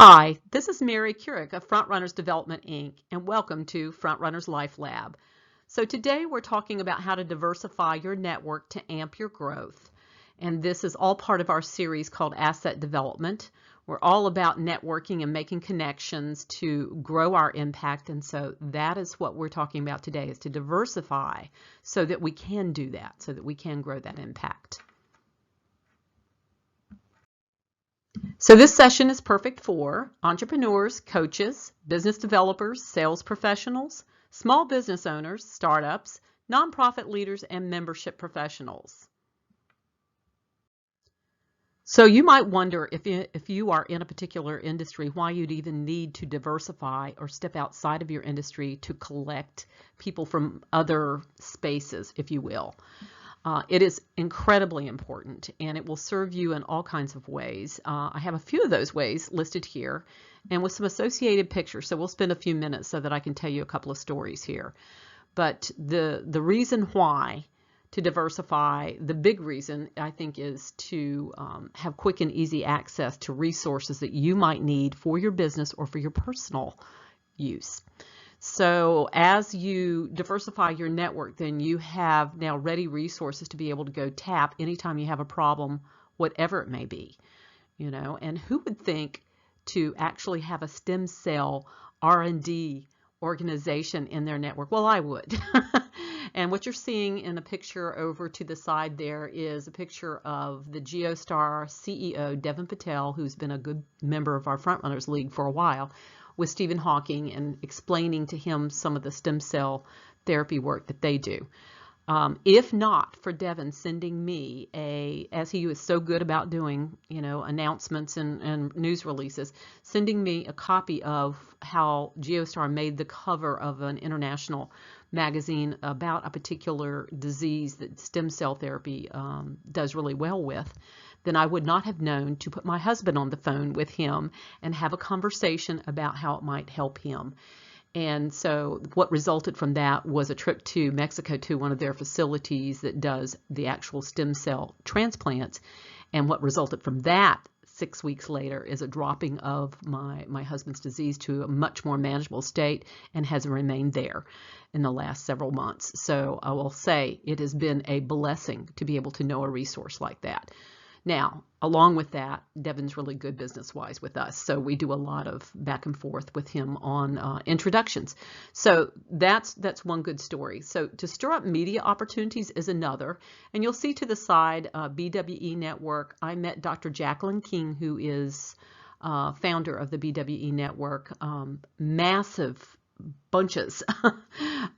Hi, this is Mary Curick of Frontrunners Development, Inc., and welcome to Frontrunners Life Lab. So today we're talking about how to diversify your network to amp your growth. And this is all part of our series called Asset Development. We're all about networking and making connections to grow our impact. And so that is what we're talking about today, is to diversify so that we can do that, so that we can grow that impact. So this session is perfect for entrepreneurs, coaches, business developers, sales professionals, small business owners, startups, nonprofit leaders, and membership professionals. So you might wonder if you are in a particular industry, why you'd even need to diversify or step outside of your industry to collect people from other spaces, if you will. It is incredibly important, and it will serve you in all kinds of ways. I have a few of those ways listed here and with some associated pictures, so we'll spend a few minutes so that I can tell you a couple of stories here. But the reason why to diversify, the big reason I think, is to have quick and easy access to resources that you might need for your business or for your personal use. So as you diversify your network, then you have now ready resources to be able to go tap anytime you have a problem, whatever it may be. And who would think to actually have a stem cell R&D organization in their network? Well, I would. And what you're seeing in the picture over to the side there is a picture of the GeoStar CEO, Devin Patel, who's been a good member of our Frontrunners League for a while, with Stephen Hawking, and explaining to him some of the stem cell therapy work that they do. If not for Devin sending me as he was so good about doing, announcements and news releases, sending me a copy of how GeoStar made the cover of an international magazine about a particular disease that stem cell therapy does really well with, then I would not have known to put my husband on the phone with him and have a conversation about how it might help him. And so what resulted from that was a trip to Mexico to one of their facilities that does the actual stem cell transplants. And what resulted from that 6 weeks later is a dropping of my husband's disease to a much more manageable state, and has remained there in the last several months. So I will say it has been a blessing to be able to know a resource like that. Now, along with that, Devin's really good business-wise with us, so we do a lot of back and forth with him on introductions. So that's one good story. So to stir up media opportunities is another, and you'll see to the side BWE Network. I met Dr. Jacqueline King, who is founder of the BWE Network. Massive bunches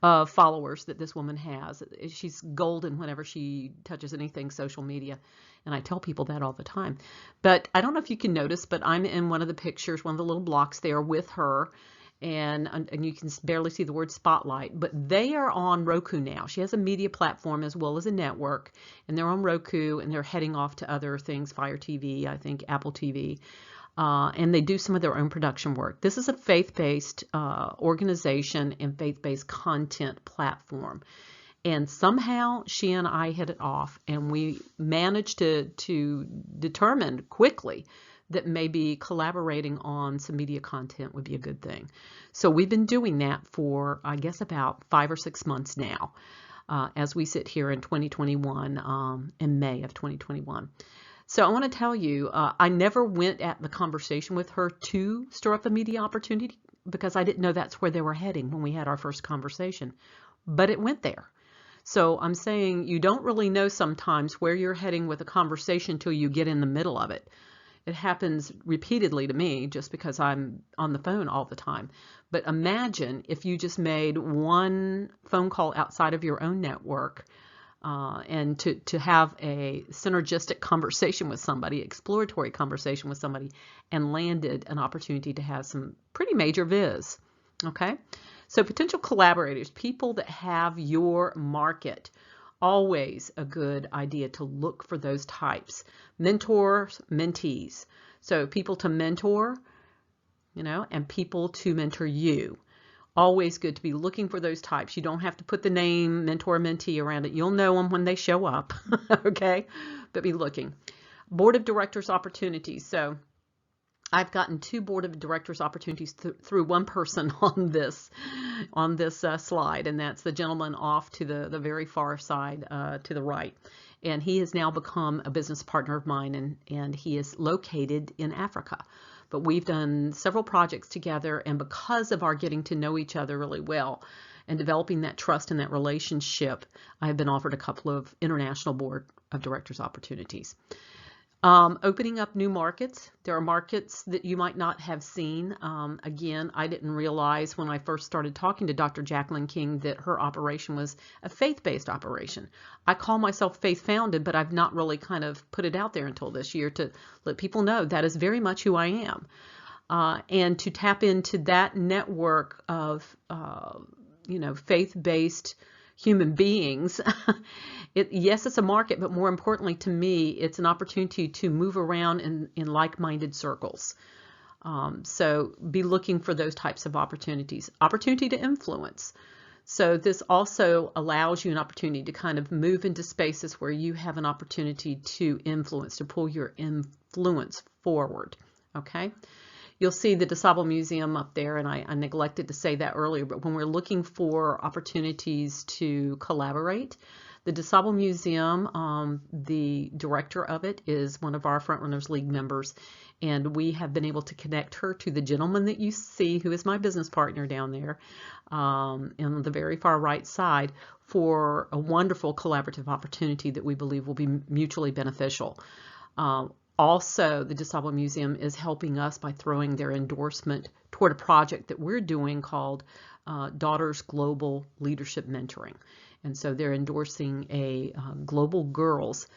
of followers that this woman has. She's golden whenever she touches anything social media, and I tell people that all the time. But I don't know if you can notice, but I'm in one of the pictures, one of the little blocks there with her, and you can barely see the word spotlight, but they are on Roku now. She has a media platform as well as a network, and they're on Roku, and they're heading off to other things, Fire TV, I think Apple TV. And they do some of their own production work. This is a faith-based organization and faith-based content platform. And somehow she and I hit it off, and we managed to determine quickly that maybe collaborating on some media content would be a good thing. So we've been doing that for, I guess, about 5 or 6 months now, as we sit here in 2021, in May of 2021. So I want to tell you, I never went at the conversation with her to stir up a media opportunity, because I didn't know that's where they were heading when we had our first conversation, but it went there. So I'm saying you don't really know sometimes where you're heading with a conversation till you get in the middle of it. It happens repeatedly to me just because I'm on the phone all the time. But imagine if you just made one phone call outside of your own network, and to have a synergistic conversation with somebody, exploratory conversation with somebody, and landed an opportunity to have some pretty major viz. Okay? So potential collaborators, people that have your market, always a good idea to look for those types. Mentors, mentees. So people to mentor, and people to mentor you. Always good to be looking for those types. You don't have to put the name mentor mentee around it. You'll know them when they show up, okay? But be looking. Board of directors opportunities. So I've gotten 2 board of directors opportunities through one person on this slide, and that's the gentleman off to the very far side to the right. And he has now become a business partner of mine, and he is located in Africa. But we've done several projects together, and because of our getting to know each other really well and developing that trust and that relationship, I have been offered a couple of international board of directors opportunities. Opening up new markets. There are markets that you might not have seen. Again, I didn't realize when I first started talking to Dr. Jacqueline King that her operation was a faith-based operation. I call myself faith-founded, but I've not really kind of put it out there until this year to let people know that is very much who I am. And to tap into that network of, faith-based human beings. Yes, it's a market, but more importantly to me, it's an opportunity to move around in like-minded circles. So be looking for those types of opportunities. Opportunity to influence. So this also allows you an opportunity to kind of move into spaces where you have an opportunity to influence, to pull your influence forward. Okay? You'll see the DeSable Museum up there, and I neglected to say that earlier, but when we're looking for opportunities to collaborate, the DeSable Museum, the director of it is one of our Frontrunners League members, and we have been able to connect her to the gentleman that you see, who is my business partner down there on the very far right side, for a wonderful collaborative opportunity that we believe will be mutually beneficial. Also, the DeSable Museum is helping us by throwing their endorsement toward a project that we're doing called Daughters Global Leadership Mentoring. And so they're endorsing a Global Girls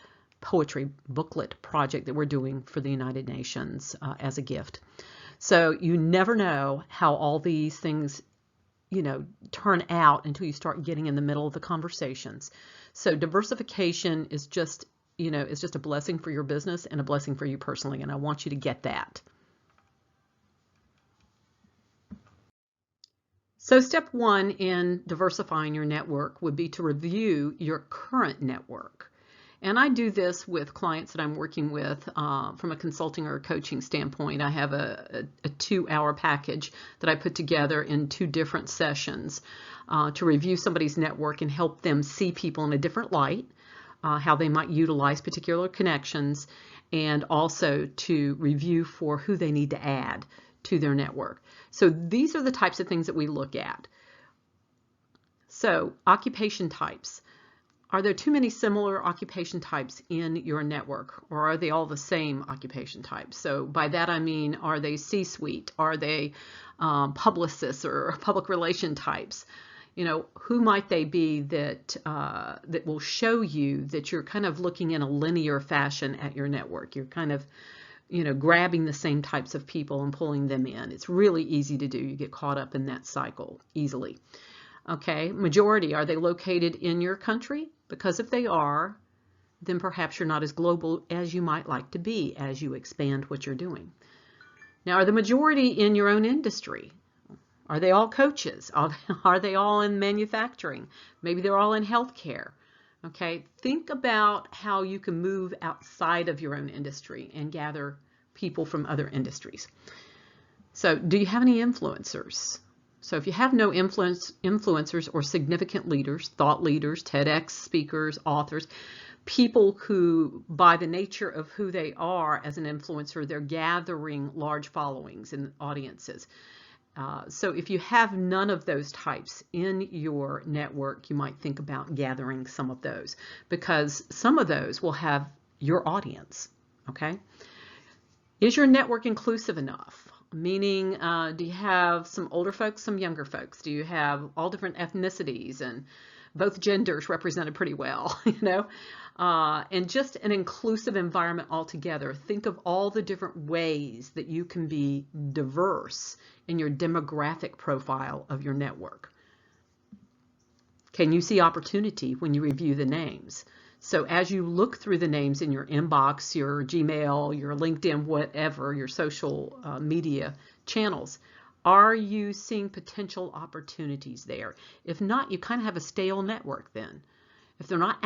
poetry booklet project that we're doing for the United Nations as a gift. So you never know how all these things, turn out until you start getting in the middle of the conversations. So diversification is just it's just a blessing for your business and a blessing for you personally, and I want you to get that. So step 1 in diversifying your network would be to review your current network. And I do this with clients that I'm working with from a consulting or a coaching standpoint. I have a 2-hour package that I put together in 2 different sessions to review somebody's network and help them see people in a different light. How they might utilize particular connections, and also to review for who they need to add to their network. So these are the types of things that we look at. So occupation types. Are there too many similar occupation types in your network, or are they all the same occupation types? So by that I mean, are they C-suite? Are they publicists or public relation types? Who might they be that that will show you that you're kind of looking in a linear fashion at your network? You're kind of, grabbing the same types of people and pulling them in. It's really easy to do. You get caught up in that cycle easily. Okay, majority, are they located in your country? Because if they are, then perhaps you're not as global as you might like to be as you expand what you're doing. Now, are the majority in your own industry? Are they all coaches? Are they all in manufacturing? Maybe they're all in healthcare. Okay, think about how you can move outside of your own industry and gather people from other industries. So do you have any influencers? So if you have no influencers or significant leaders, thought leaders, TEDx speakers, authors, people who, by the nature of who they are as an influencer, they're gathering large followings and audiences. So if you have none of those types in your network, you might think about gathering some of those, because some of those will have your audience. Okay? Is your network inclusive enough? Meaning, do you have some older folks, some younger folks? Do you have all different ethnicities and both genders represented pretty well, and just an inclusive environment altogether? Think of all the different ways that you can be diverse in your demographic profile of your network. Can you see opportunity when you review the names? So as you look through the names in your inbox, your Gmail, your LinkedIn, whatever, your social media channels, are you seeing potential opportunities there? If not, you kind of have a stale network then. If they're not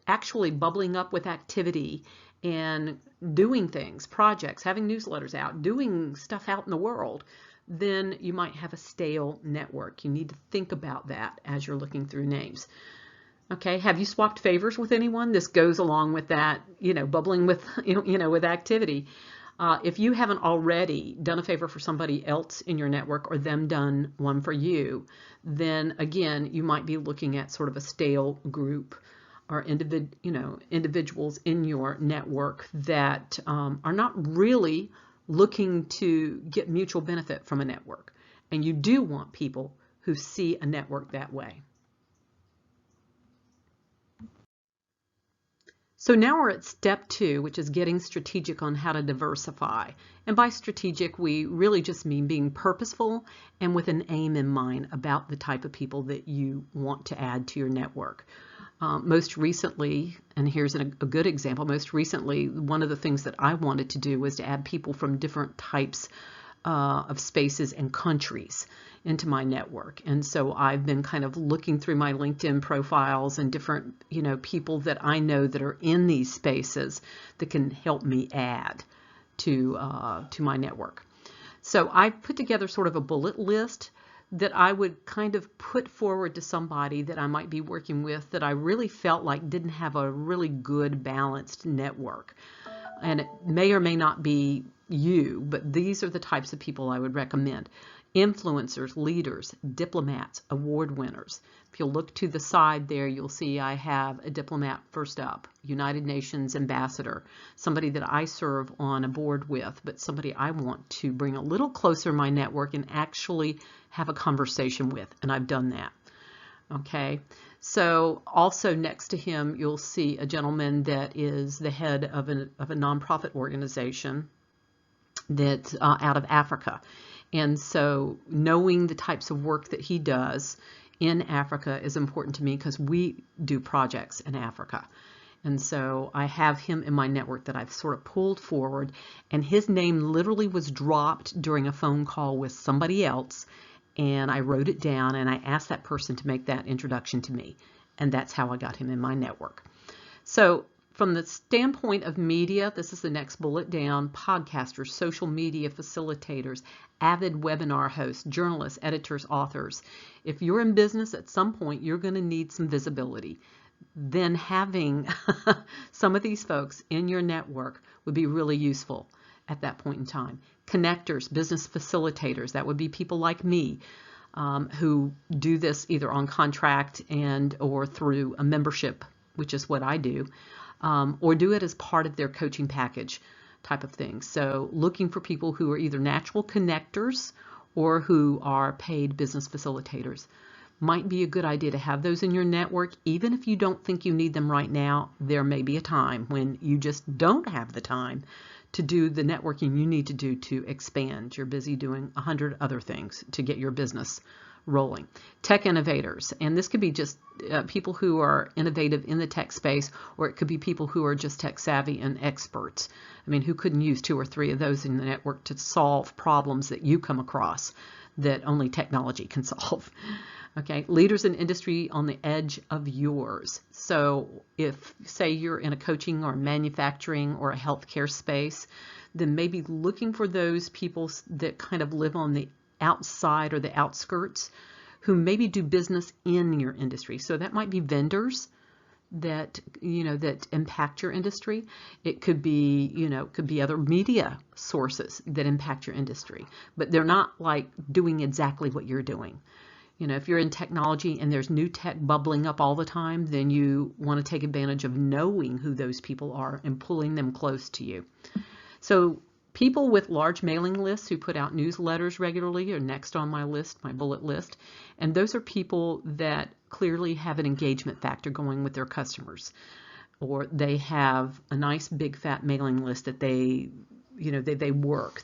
actually bubbling up with activity and doing things, projects, having newsletters out, doing stuff out in the world, then you might have a stale network. You need to think about that as you're looking through names. Okay, have you swapped favors with anyone? This goes along with that, bubbling with, with activity. If you haven't already done a favor for somebody else in your network or them done one for you, then again, you might be looking at sort of a stale group or individuals in your network that are not really looking to get mutual benefit from a network. And you do want people who see a network that way. So now we're at step 2, which is getting strategic on how to diversify. And by strategic, we really just mean being purposeful and with an aim in mind about the type of people that you want to add to your network. Most recently, and here's a good example, most recently, one of the things that I wanted to do was to add people from different types of spaces and countries into my network. And so I've been kind of looking through my LinkedIn profiles and different, people that I know that are in these spaces that can help me add to my network. So I put together sort of a bullet list that I would kind of put forward to somebody that I might be working with that I really felt like didn't have a really good balanced network. And it may or may not be you, but these are the types of people I would recommend. Influencers, leaders, diplomats, award winners. If you'll look to the side there, you'll see I have a diplomat first up, United Nations ambassador, somebody that I serve on a board with, but somebody I want to bring a little closer in my network and actually have a conversation with, and I've done that. Okay, so also next to him, you'll see a gentleman that is the head of a nonprofit organization that's out of Africa. And so knowing the types of work that he does in Africa is important to me because we do projects in Africa. And so I have him in my network that I've sort of pulled forward, and his name literally was dropped during a phone call with somebody else, and I wrote it down and I asked that person to make that introduction to me, and that's how I got him in my network. So from the standpoint of media, this is the next bullet down: podcasters, social media facilitators, avid webinar hosts, journalists, editors, authors. If you're in business at some point, you're going to need some visibility. Then having some of these folks in your network would be really useful at that point in time. Connectors, business facilitators, that would be people like me who do this either on contract and or through a membership, which is what I do, or do it as part of their coaching package type of thing. So looking for people who are either natural connectors or who are paid business facilitators. Might be a good idea to have those in your network. Even if you don't think you need them right now, there may be a time when you just don't have the time to do the networking you need to do to expand. You're busy doing 100 other things to get your business rolling. Tech innovators, and this could be just people who are innovative in the tech space, or it could be people who are just tech savvy and experts. I mean, who couldn't use 2 or 3 of those in the network to solve problems that you come across that only technology can solve? Okay, leaders in industry on the edge of yours. So if, say, you're in a coaching or manufacturing or a healthcare space, then maybe looking for those people that kind of live on the outside or the outskirts who maybe do business in your industry. So that might be vendors that, that impact your industry. It could be, could be other media sources that impact your industry, but they're not like doing exactly what you're doing. If you're in technology and there's new tech bubbling up all the time, then you want to take advantage of knowing who those people are and pulling them close to you. So people with large mailing lists who put out newsletters regularly are next on my list, my bullet list. And those are people that clearly have an engagement factor going with their customers, or they have a nice big fat mailing list that they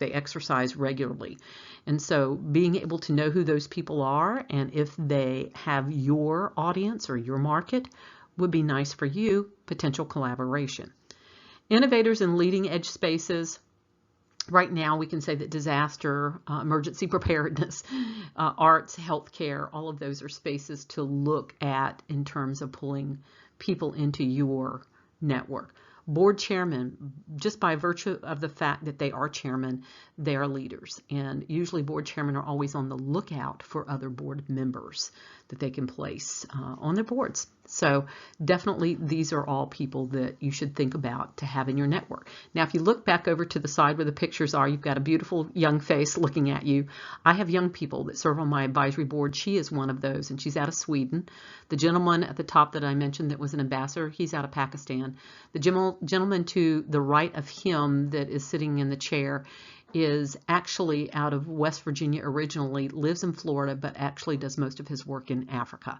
exercise regularly. And so being able to know who those people are and if they have your audience or your market would be nice for you, potential collaboration. Innovators in leading edge spaces. Right now, we can say that disaster, emergency preparedness, arts, healthcare, all of those are spaces to look at in terms of pulling people into your network. Board chairman, just by virtue of the fact that they are chairman, they are leaders. And usually board chairmen are always on the lookout for other board members that they can place on their boards. So definitely these are all people that you should think about to have in your network. Now, if you look back over to the side where the pictures are, you've got a beautiful young face looking at you. I have young people that serve on my advisory board. She is one of those, and she's out of Sweden. The gentleman at the top that I mentioned that was an ambassador, he's out of Pakistan. The gentleman to the right of him that is sitting in the chair is actually out of West Virginia originally, lives in Florida, but actually does most of his work in Africa.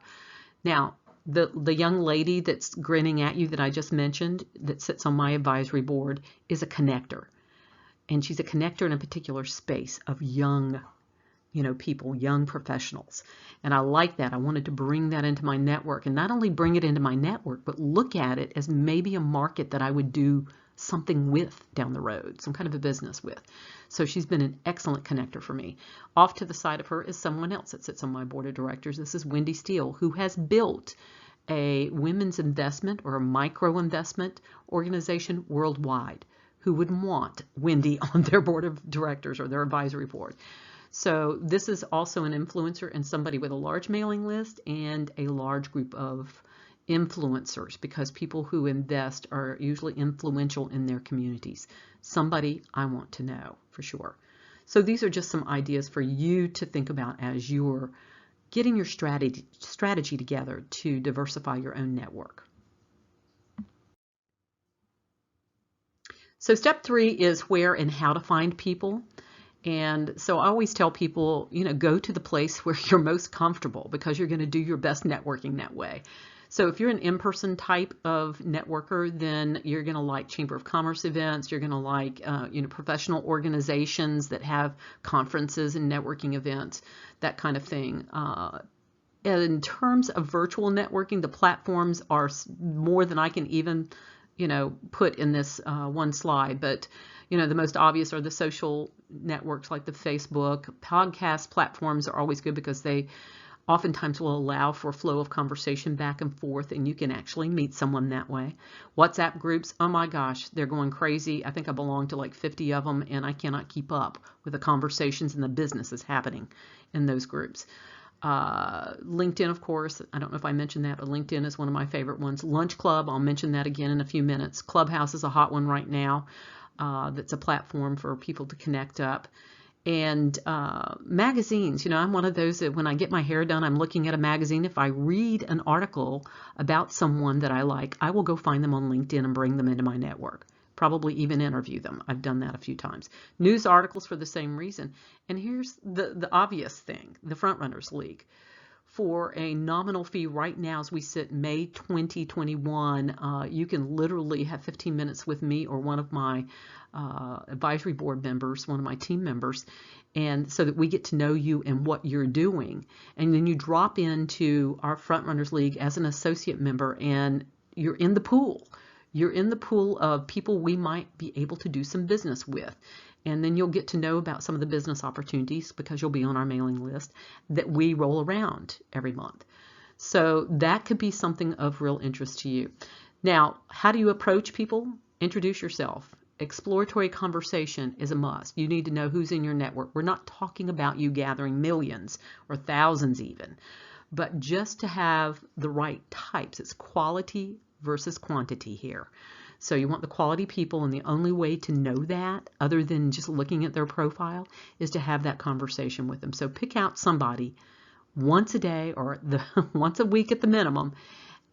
Now, the young lady that's grinning at you that I just mentioned that sits on my advisory board is a connector. And she's a connector in a particular space of young, people, young professionals. And I like that. I wanted to bring that into my network, and not only bring it into my network, but look at it as maybe a market that I would do something with down the road, some kind of a business with. So she's been an excellent connector for me. Off to the side of her is someone else that sits on my board of directors. This is Wendy Steele, who has built a women's investment or a micro investment organization worldwide. Who would want Wendy on their board of directors or their advisory board? So this is also an influencer and somebody with a large mailing list and a large group of influencers, because people who invest are usually influential in their communities. Somebody I want to know for sure. So these are just some ideas for you to think about as you're getting your strategy together to diversify your own network. So step 3 is where and how to find people. And so I always tell people, go to the place where you're most comfortable, because you're going to do your best networking that way. So if you're an in-person type of networker, then you're going to like Chamber of Commerce events. You're going to like, professional organizations that have conferences and networking events, that kind of thing. In terms of virtual networking, the platforms are more than I can even, put in this one slide. But, the most obvious are the social networks like the Facebook. Podcast platforms are always good because they oftentimes will allow for a flow of conversation back and forth, and you can actually meet someone that way. WhatsApp groups, oh my gosh, they're going crazy. I think I belong to like 50 of them, and I cannot keep up with the conversations and the businesses happening in those groups. LinkedIn, of course, I don't know if I mentioned that, but LinkedIn is one of my favorite ones. Lunch Club, I'll mention that again in a few minutes. Clubhouse is a hot one right now. That's a platform for people to connect up. And magazines, I'm one of those that when I get my hair done, I'm looking at a magazine. If I read an article about someone that I like, I will go find them on LinkedIn and bring them into my network. Probably even interview them. I've done that a few times. News articles for the same reason. And here's the obvious thing, the Frontrunners League. For a nominal fee right now, as we sit May 2021, you can literally have 15 minutes with me or one of my advisory board members, one of my team members, and so that we get to know you and what you're doing. And then you drop into our Frontrunners League as an associate member, and you're in the pool. You're in the pool of people we might be able to do some business with. And then you'll get to know about some of the business opportunities, because you'll be on our mailing list that we roll around every month. So that could be something of real interest to you. Now, how do you approach people? Introduce yourself. Exploratory conversation is a must. You need to know who's in your network. We're not talking about you gathering millions or thousands even, but just to have the right types. It's quality versus quantity here. So you want the quality people, and the only way to know that, other than just looking at their profile, is to have that conversation with them. So pick out somebody once a day or once a week at the minimum,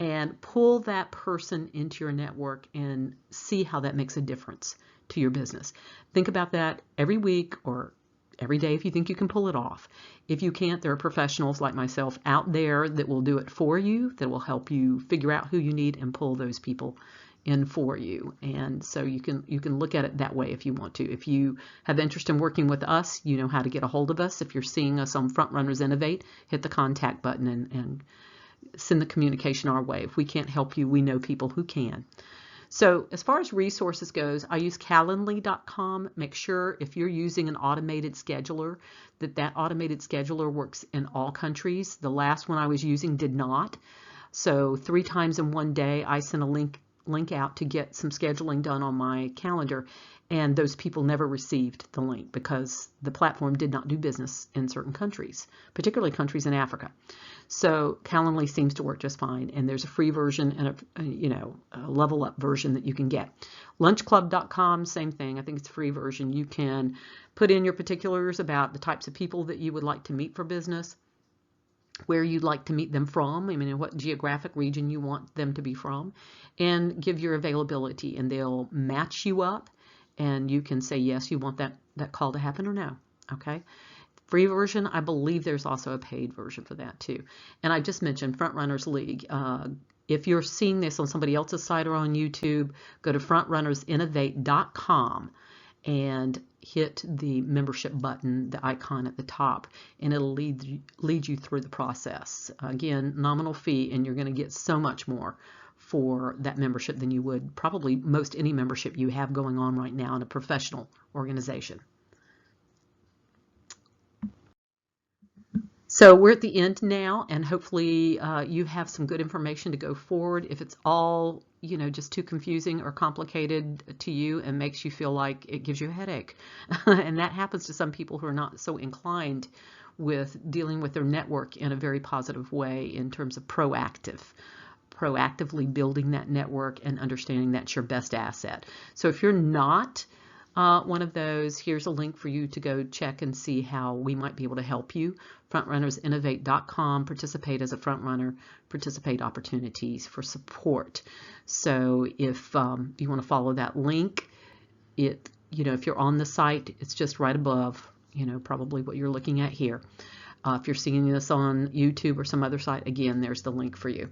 and pull that person into your network and see how that makes a difference to your business. Think about that every week or every day if you think you can pull it off. If you can't, there are professionals like myself out there that will do it for you, that will help you figure out who you need and pull those people in for you. And so you can look at it that way if you want to. If you have interest in working with us, you know how to get a hold of us. If you're seeing us on Frontrunners Innovate, hit the contact button and send the communication our way. If we can't help you, we know people who can. So as far as resources goes, I use Calendly.com. Make sure if you're using an automated scheduler, that automated scheduler works in all countries. The last one I was using did not. So 3 times in one day, I sent a link link out to get some scheduling done on my calendar, and those people never received the link because the platform did not do business in certain countries, particularly countries in Africa. So Calendly seems to work just fine, and there's a free version and a level up version that you can get. Lunchclub.com, same thing. I think it's a free version. You can put in your particulars about the types of people that you would like to meet for business, where you'd like to meet them from, I mean, in what geographic region you want them to be from, and give your availability, and they'll match you up, and you can say yes, you want that call to happen, or no. Okay. Free version. I believe there's also a paid version for that too. And I just mentioned Frontrunners League. If you're seeing this on somebody else's site or on YouTube, go to frontrunnersinnovate.com and hit the membership button, the icon at the top, and it'll lead you through the process. Again, nominal fee, and you're going to get so much more for that membership than you would probably most any membership you have going on right now in a professional organization. So we're at the end now, and hopefully you have some good information to go forward. If it's all, just too confusing or complicated to you and makes you feel like it gives you a headache, and that happens to some people who are not so inclined with dealing with their network in a very positive way in terms of proactively building that network and understanding that's your best asset. So if you're not one of those, here's a link for you to go check and see how we might be able to help you. Frontrunnersinnovate.com, participate as a frontrunner, participate opportunities for support. So if you want to follow that link, if you're on the site, it's just right above, probably what you're looking at here. If you're seeing this on YouTube or some other site, again, there's the link for you.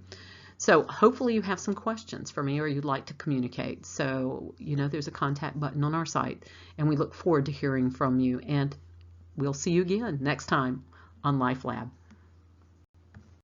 So hopefully you have some questions for me or you'd like to communicate. So, there's a contact button on our site, and we look forward to hearing from you. And we'll see you again next time on Life Lab.